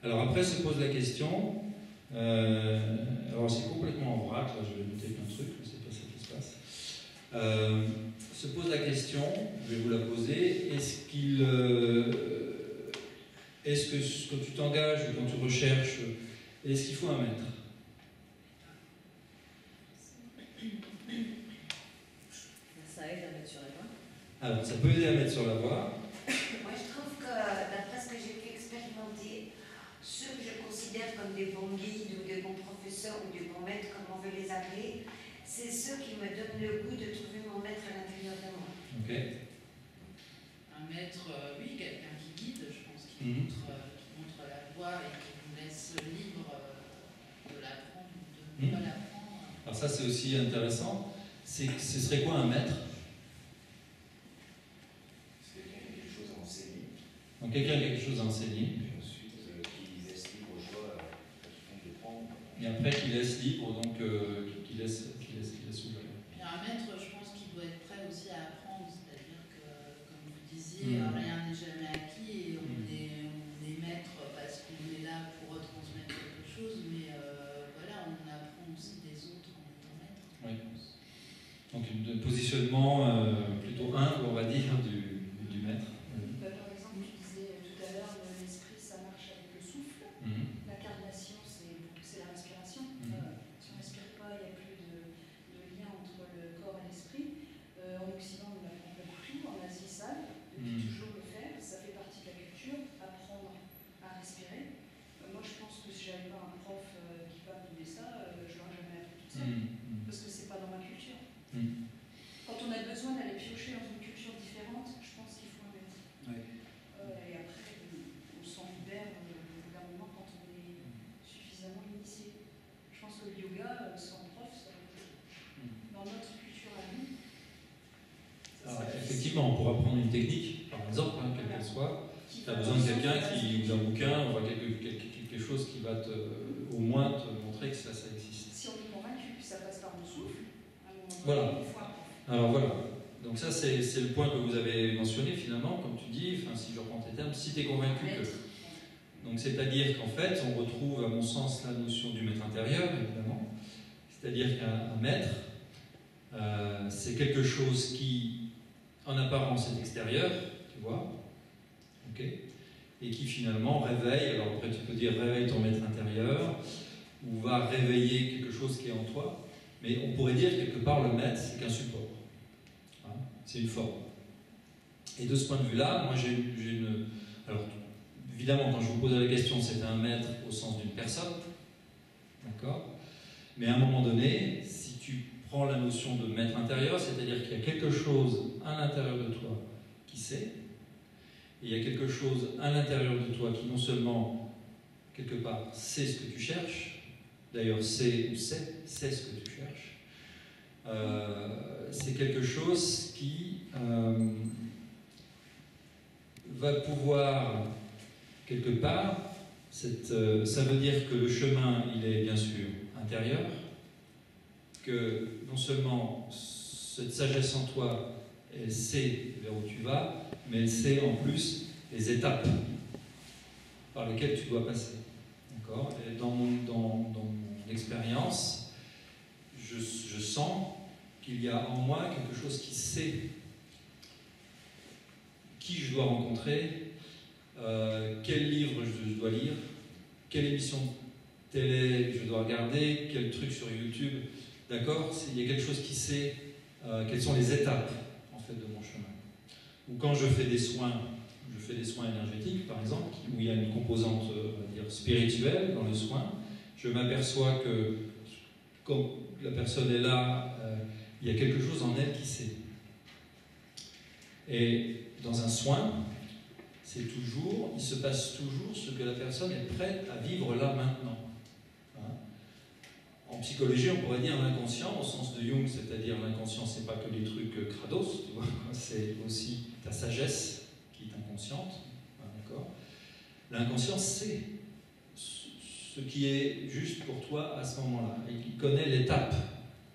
Alors après se pose la question, alors c'est complètement en vrac, là je vais noter plein de trucs, mais c'est pas ça qui se passe. Se pose la question, je vais vous la poser, est-ce que quand tu t'engages ou quand tu recherches, est-ce qu'il faut un maître? Ça aide à mettre sur la voie. Alors ça peut aider à mettre sur la voie. Moi je trouve que d'après ce que j'ai pu expérimenter, ceux que je considère comme des bons guides ou des bons professeurs ou des bons maîtres, comme on veut les appeler, c'est ceux qui me donnent le goût de trouver mon maître à l'intérieur de moi. Ok. Un maître, oui, quelqu'un qui guide, je pense, qui montre la voie et qui nous laisse libre de l'apprendre ou de ne pas l'apprendre. Alors ça c'est aussi intéressant. Ce serait quoi un maître? C'est quelqu'un qui a quelque chose à enseigner. Donc quelqu'un qui a quelque chose à enseigner. Et ensuite, qui laisse libre au choix à quiconque de prendre. Et après qui laisse libre, donc qui laisse ouvrir. Et un maître, je pense qu'il doit être prêt aussi à apprendre, c'est-à-dire que, comme vous disiez, rien n'est jamais acquis et on est maître parce qu'on est là pour retransmettre quelque chose, mais voilà, on apprend aussi des autres en étant maître. Oui. Donc un positionnement plutôt humble, on va dire, du maître. Par exemple, tu disais tout à l'heure, l'esprit, ça marche avec le souffle. L'incarnation, c'est la respiration. Si on ne respire pas, il n'y a plus de lien entre le corps et l'esprit. En Occident, on apprend beaucoup, en Asie, ça, depuis toujours le faire. Ça fait partie de la culture, apprendre à respirer. Moi, je pense que si j'avais pas un prof qui va me donner ça, je l'aurais jamais appris toute seule. Parce que c'est pas dans ma culture. Quand on a besoin d'aller piocher dans une culture différente, je pense qu'il faut un maître. Et après, on s'en libère au bout d'un moment quand on est suffisamment initié. Je pense que le yoga, sans prof, dans notre culture à nous, alors, effectivement, on pourra prendre une technique, par exemple, quelle qu'elle soit. Tu as besoin de quelqu'un qui, d'un bouquin, on voit quelque chose qui va au moins te montrer que ça existe. Si on est convaincu que ça passe par le souffle, à un moment voilà. donné, il faut un prof. Alors voilà. Donc ça, c'est le point que vous avez mentionné finalement, comme tu dis, si je reprends tes termes, si tu es convaincu que... Donc c'est-à-dire qu'en fait, on retrouve, à mon sens, la notion du maître intérieur, évidemment. C'est-à-dire qu'un maître, c'est quelque chose qui, en apparence, est extérieur, tu vois, et qui finalement réveille, alors après tu peux dire réveille ton maître intérieur, ou va réveiller quelque chose qui est en toi, mais on pourrait dire quelque part le maître, c'est qu'un support. C'est une forme. Et de ce point de vue-là, moi j'ai une... Alors, évidemment, quand je vous posais la question, c'est un maître au sens d'une personne, d'accord? Mais à un moment donné, si tu prends la notion de maître intérieur, c'est-à-dire qu'il y a quelque chose à l'intérieur de toi qui sait, et il y a quelque chose à l'intérieur de toi qui non seulement, quelque part, sait ce que tu cherches, d'ailleurs sait ce que tu cherches, c'est quelque chose qui va pouvoir, quelque part, ça veut dire que le chemin, il est bien sûr intérieur, que non seulement cette sagesse en toi, elle sait vers où tu vas, mais elle sait en plus les étapes par lesquelles tu dois passer. D'accord ? Et dans mon expérience, je sens qu'il y a en moi quelque chose qui sait qui je dois rencontrer, quel livre je dois lire, quelle émission télé je dois regarder, quel truc sur YouTube. D'accord ? Il y a quelque chose qui sait quelles sont les étapes en fait, de mon chemin. Ou quand je fais des soins énergétiques, par exemple, où il y a une composante on va dire, spirituelle dans le soin, je m'aperçois que quand la personne est là, il y a quelque chose en elle qui sait. Et dans un soin, il se passe toujours ce que la personne est prête à vivre là maintenant. En psychologie, on pourrait dire l'inconscient, au sens de Jung, c'est-à-dire l'inconscient, c'est pas que des trucs crados, tu vois, c'est aussi ta sagesse qui est inconsciente, d'accord ? L'inconscient sait ce qui est juste pour toi à ce moment-là, et qui connaît l'étape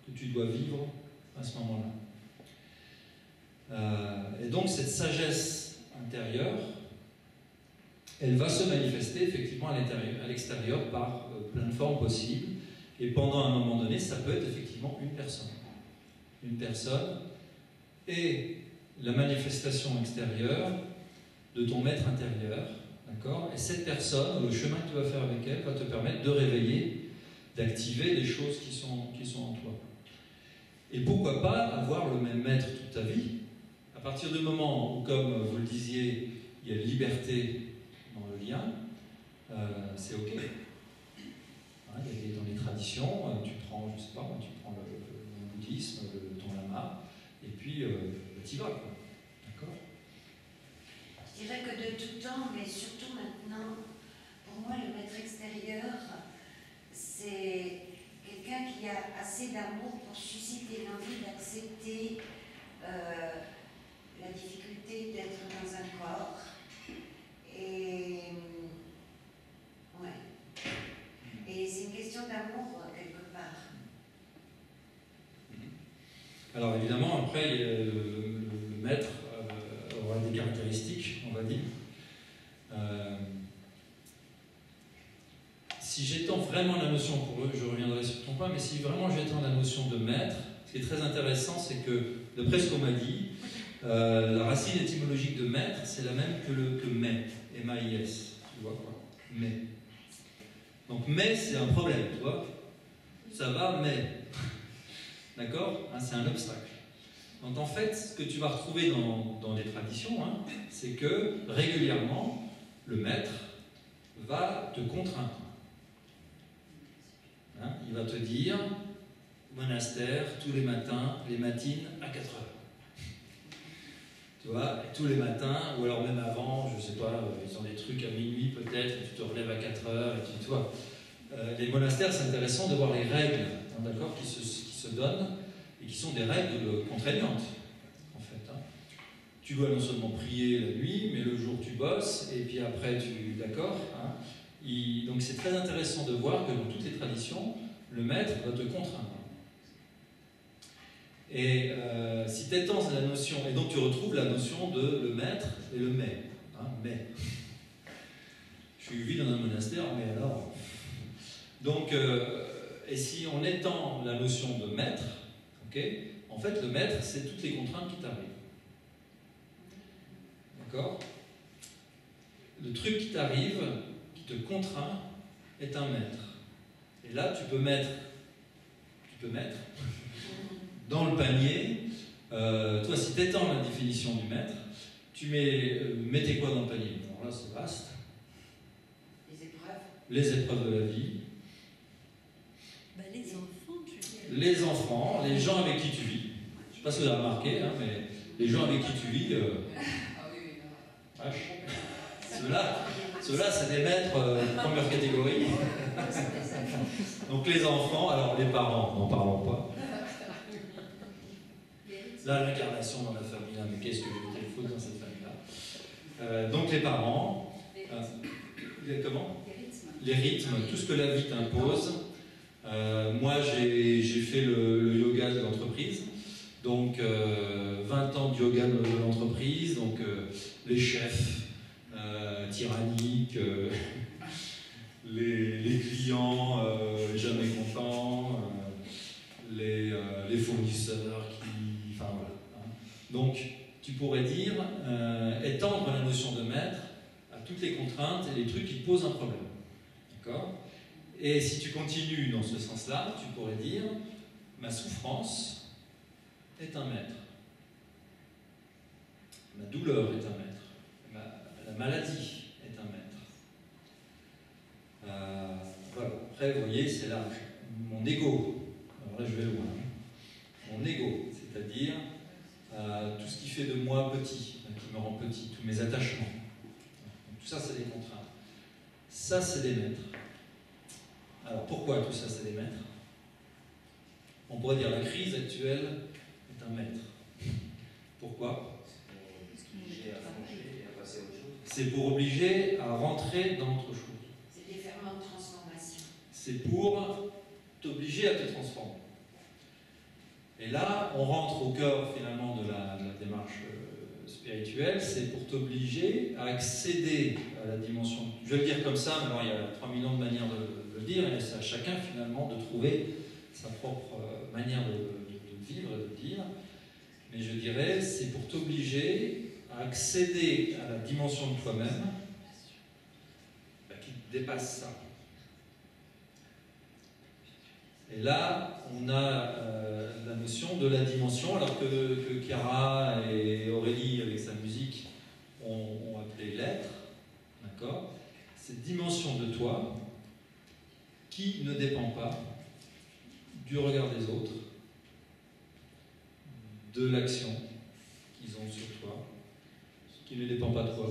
que tu dois vivre à ce moment-là. Et donc cette sagesse intérieure, elle va se manifester effectivement à l'extérieur par plein de formes possibles. Et pendant un moment donné, ça peut être effectivement une personne. Une personne et la manifestation extérieure de ton maître intérieur, d'accord? Et cette personne, le chemin que tu vas faire avec elle, va te permettre de réveiller, d'activer les choses qui sont en toi. Et pourquoi pas avoir le même maître toute ta vie, à partir du moment où, comme vous le disiez, il y a liberté dans le lien, c'est ok. Hein, dans les traditions, tu prends, je sais pas, tu prends le bouddhisme, ton lama, et puis tu y vas, quoi. D'accord? Je dirais que de tout temps, mais surtout maintenant, pour moi, le maître extérieur, c'est quelqu'un qui a assez d'amour pour susciter l'envie d'accepter la difficulté d'être dans un corps. Et ouais. Et c'est une question d'amour quelque part. Alors évidemment, après, le maître aura des caractéristiques, on va dire. Si j'étends vraiment la notion, pour eux, je reviendrai sur ton point, mais si vraiment j'étends la notion de maître, ce qui est très intéressant, c'est que, d'après ce qu'on m'a dit, la racine étymologique de maître, c'est la même que mais, M-A-I-S, tu vois quoi, mais. Donc mais, c'est un problème, tu vois, ça va, mais, d'accord, hein, c'est un obstacle. Donc en fait, ce que tu vas retrouver dans les traditions, hein, c'est que régulièrement, le maître va te contraindre. Hein, il va te dire, monastère, tous les matins, les matines, à 4 heures. Tu vois, et tous les matins, ou alors même avant, je sais pas, ils ont des trucs à minuit peut-être, et tu te relèves à 4 heures, et tu vois. Les monastères, c'est intéressant de voir les règles, hein, d'accord, qui se donnent, et qui sont des règles contraignantes, en fait. Hein. Tu dois non seulement prier la nuit, mais le jour tu bosses, et puis après d'accord, hein. Donc c'est très intéressant de voir que dans toutes les traditions, le maître va te contraindre. Et si tu étends la notion, et donc tu retrouves la notion de le maître et le mais. Hein, mais. Je suis vis dans un monastère, mais alors. Donc, et si on étend la notion de maître, okay, en fait le maître c'est toutes les contraintes qui t'arrivent. D'accord? Le truc qui t'arrive, te contraint, est un maître. Et là, tu peux mettre dans le panier, toi, si tu étends la définition du maître, tu mettez quoi dans le panier? Alors là, c'est vaste. Les épreuves. Les épreuves de la vie. Bah, les enfants, tu dis. Les enfants, les gens avec qui tu vis. Je ne sais pas si vous avez remarqué, hein, mais les gens avec qui tu vis, ceux-là, c'est des maîtres de première catégorie. Donc les enfants, alors les parents, n'en parlons pas. Là, l'incarnation dans la famille, là, mais qu'est-ce que il faut dans cette famille-là? Donc les parents, comment? Les rythmes, tout ce que la vie t'impose. Moi, j'ai fait le yoga de l'entreprise. Donc 20 ans de yoga de l'entreprise, donc les chefs tyranniques, les clients jamais contents, les fournisseurs qui... Enfin voilà. Hein. Donc tu pourrais dire, étendre la notion de maître à toutes les contraintes et les trucs qui te posent un problème. D'accord? Et si tu continues dans ce sens-là, tu pourrais dire, ma souffrance est un maître. Ma douleur est un maître. La maladie est un maître. Voilà. Après, vous voyez, c'est là mon ego. Alors là, je vais loin. Mon ego, c'est-à-dire tout ce qui fait de moi petit, qui me rend petit, tous mes attachements. Donc, tout ça, c'est des contraintes. Ça, c'est des maîtres. Alors, pourquoi tout ça, c'est des maîtres? On pourrait dire la crise actuelle est un maître. Pourquoi? C'est pour obliger à rentrer dans autre chose. C'est des ferments de transformation. C'est pour t'obliger à te transformer. Et là, on rentre au cœur finalement de la démarche spirituelle spirituel, c'est pour t'obliger à accéder à la dimension. Je vais le dire comme ça, mais alors il y a 3 millions de manières de le dire, et c'est à chacun finalement de trouver sa propre manière de vivre et de le dire. Mais je dirais, c'est pour t'obliger à accéder à la dimension de toi-même qui dépasse ça. Et là, on a la notion de la dimension, alors que Chiara et Aurélie, avec sa musique, ont appelé l'être, d'accord? Cette dimension de toi qui ne dépend pas du regard des autres, de l'action qu'ils ont sur toi, qui ne dépend pas de toi,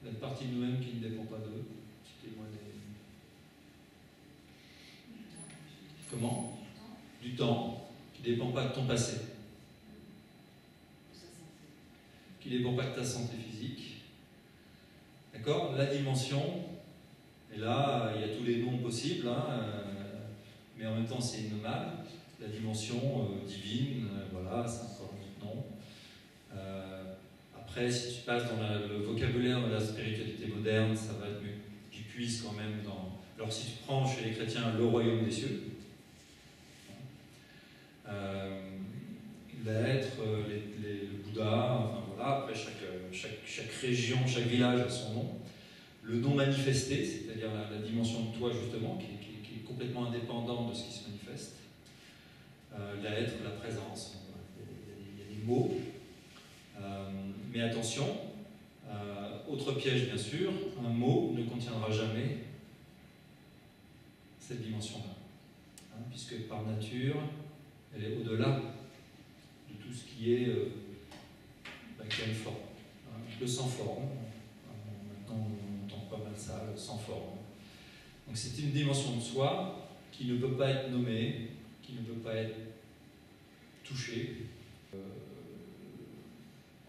la partie de nous-mêmes qui ne dépend pas d'eux. Comment? Du temps, qui ne dépend pas de ton passé, qui ne dépend pas de ta santé physique. D'accord? La dimension, et là, il y a tous les noms possibles, hein, mais en même temps, c'est innommable. La dimension divine, voilà, c'est encore un autre nom. Après, si tu passes dans le vocabulaire de la spiritualité moderne, ça va être mieux. Tu puisses quand même dans... Alors, si tu prends chez les chrétiens le royaume des cieux, l'être, le Bouddha, enfin voilà, après chaque région, chaque village a son nom. Le non manifesté, c'est-à-dire la dimension de toi justement, qui est complètement indépendante de ce qui se manifeste. L'être, la présence, il y a des mots. Mais attention, autre piège bien sûr, un mot ne contiendra jamais cette dimension-là. Hein, puisque par nature, elle est au-delà de tout ce qui est qui a une forme. Hein, le sans forme, maintenant on entend pas mal ça, le sans forme. Donc c'est une dimension de soi qui ne peut pas être nommée, qui ne peut pas être touchée,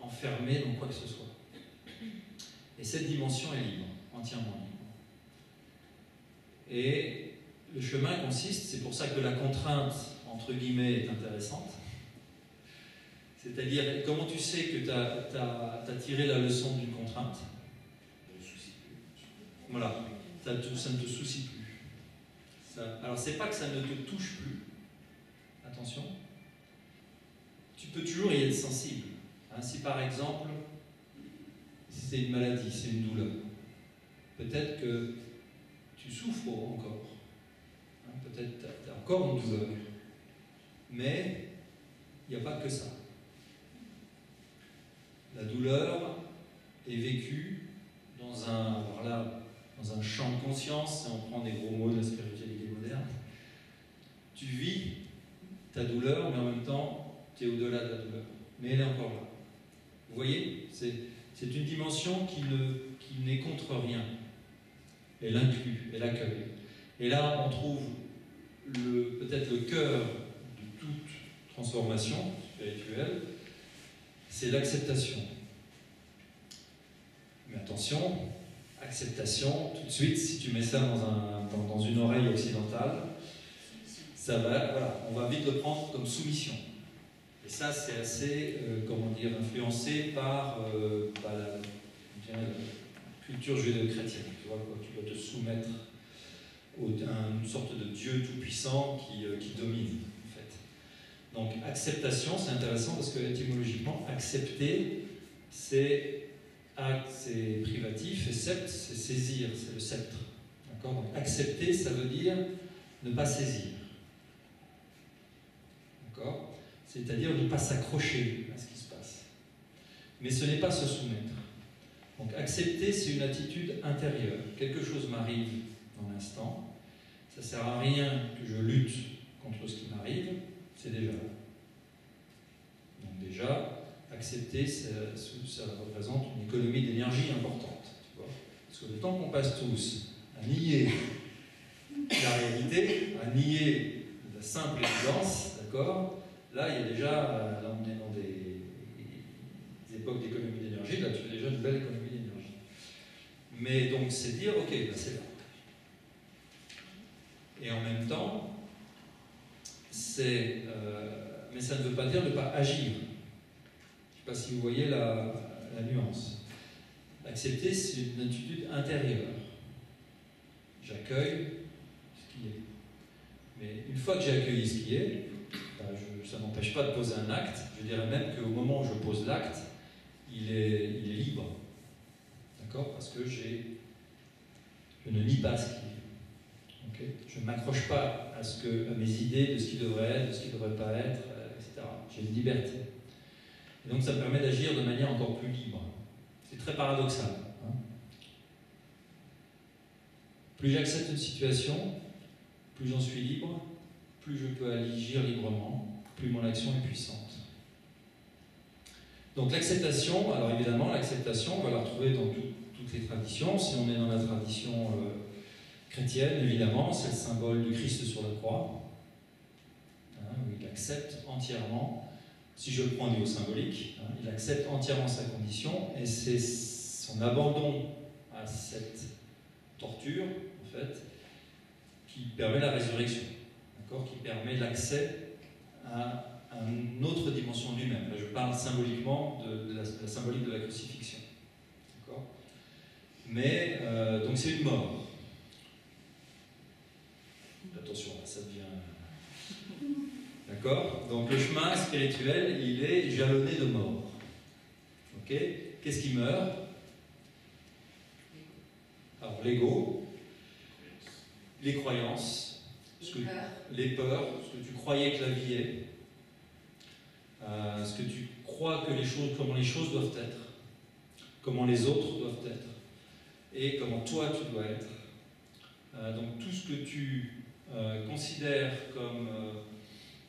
enfermée dans quoi que ce soit. Et cette dimension est libre, entièrement libre. Et le chemin consiste, c'est pour ça que la contrainte, entre guillemets, est intéressante. C'est-à-dire, comment tu sais que tu as tiré la leçon d'une contrainte? Voilà, ça ne te soucie plus. Alors, c'est pas que ça ne te touche plus, attention, tu peux toujours y être sensible. Hein, si par exemple, c'est une maladie, c'est une douleur, peut-être que tu souffres encore, hein, peut-être que tu as encore une douleur, mais il n'y a pas que ça. La douleur est vécue dans un champ de conscience, et on prend des gros mots de la spiritualité moderne. Tu vis ta douleur, mais en même temps, tu es au-delà de la douleur. Mais elle est encore là. Vous voyez, c'est une dimension qui n'est contre rien. Elle inclut, elle accueille. Et là, on trouve peut-être le cœur de toute transformation spirituelle, c'est l'acceptation. Mais attention, acceptation, tout de suite, si tu mets ça dans une oreille occidentale, ça va, voilà, on va vite le prendre comme soumission. Et ça, c'est assez, influencé par la culture judéo-chrétienne. Tu vois, quoi, tu dois te soumettre à une sorte de Dieu tout-puissant qui domine, en fait. Donc, acceptation, c'est intéressant parce que étymologiquement, accepter, c'est acte, c'est privatif, et sept, c'est saisir, c'est le sceptre. D'accord ? Donc, accepter, ça veut dire ne pas saisir. D'accord ? C'est-à-dire ne pas s'accrocher à ce qui se passe. Mais ce n'est pas se soumettre. Donc accepter, c'est une attitude intérieure. Quelque chose m'arrive dans l'instant, ça ne sert à rien que je lutte contre ce qui m'arrive, c'est déjà là. Donc déjà, accepter, ça représente une économie d'énergie importante. Tu vois ? Parce que le temps qu'on passe tous à nier la réalité, à nier la simple évidence, d'accord ? Là, il y a déjà, là on est dans des époques d'économie d'énergie, là tu as déjà une belle économie d'énergie. Mais donc c'est dire, ok, ben c'est là. Et en même temps, mais ça ne veut pas dire ne pas agir. Je ne sais sais pas si vous voyez la nuance. Accepter, c'est une attitude intérieure. J'accueille ce qui est. Mais une fois que j'ai accueilli ce qui est, ça n'empêche pas de poser un acte. Je dirais même qu'au moment où je pose l'acte, il est libre. D'accord? Parce que je ne nie pas ce qui est. Okay? Je ne m'accroche pas à mes idées de ce qui devrait être, de ce qui ne devrait pas être, etc. J'ai une liberté. Et donc ça me permet d'agir de manière encore plus libre. C'est très paradoxal. Hein? Plus j'accepte une situation, plus j'en suis libre, plus je peux agir librement, plus mon action est puissante. Donc l'acceptation, alors évidemment, l'acceptation, on va la retrouver dans toutes les traditions. Si on est dans la tradition chrétienne, évidemment, c'est le symbole du Christ sur la croix, hein, où il accepte entièrement. Si je le prends au niveau symbolique, hein, il accepte entièrement sa condition, et c'est son abandon à cette torture, en fait, qui permet la résurrection, d'accord, qui permet l'accès à une autre dimension de lui-même. Là, je parle symboliquement de la symbolique de la crucifixion, d'accord. Mais donc c'est une mort. Attention, là, ça devient. D'accord? Donc le chemin spirituel, il est jalonné de mort. Ok? Qu'est-ce qui meurt? Alors l'ego, les croyances, les peurs, ce que tu croyais que la vie est, ce que tu crois que comment les choses doivent être, comment les autres doivent être, et comment toi tu dois être. Donc tout ce que tu considères comme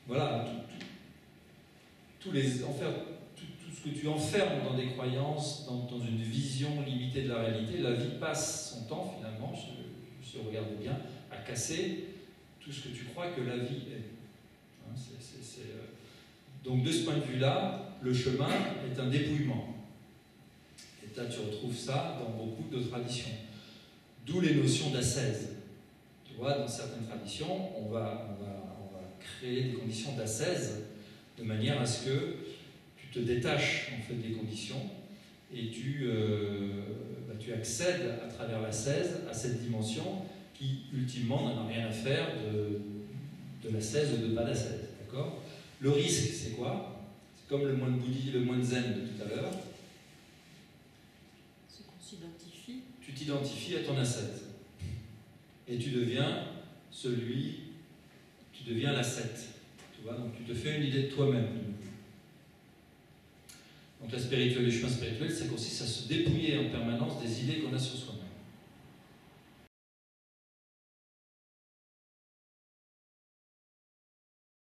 voilà, tout ce que tu enfermes dans des croyances, dans une vision limitée de la réalité, la vie passe son temps finalement, si vous regardez bien, à casser tout ce que tu crois que la vie est. Hein, Donc de ce point de vue-là, le chemin est un dépouillement. Et là tu retrouves ça dans beaucoup de traditions. D'où les notions d'ascèse. Tu vois, dans certaines traditions, on va créer des conditions d'ascèse de manière à ce que tu te détaches en fait des conditions et tu accèdes à travers l'ascèse à cette dimension qui ultimement n'en a rien à faire de l'ascèse ou de pas d'ascèse. D'accord ? Le risque, c'est quoi ? C'est comme le moine bouddhiste, le moine zen de tout à l'heure. C'est qu'on s'identifie. Tu t'identifies à ton ascète et tu deviens l'ascète. Tu vois, donc tu te fais une idée de toi-même. Donc le chemin spirituel, ça consiste à se dépouiller en permanence des idées qu'on a sur soi-même.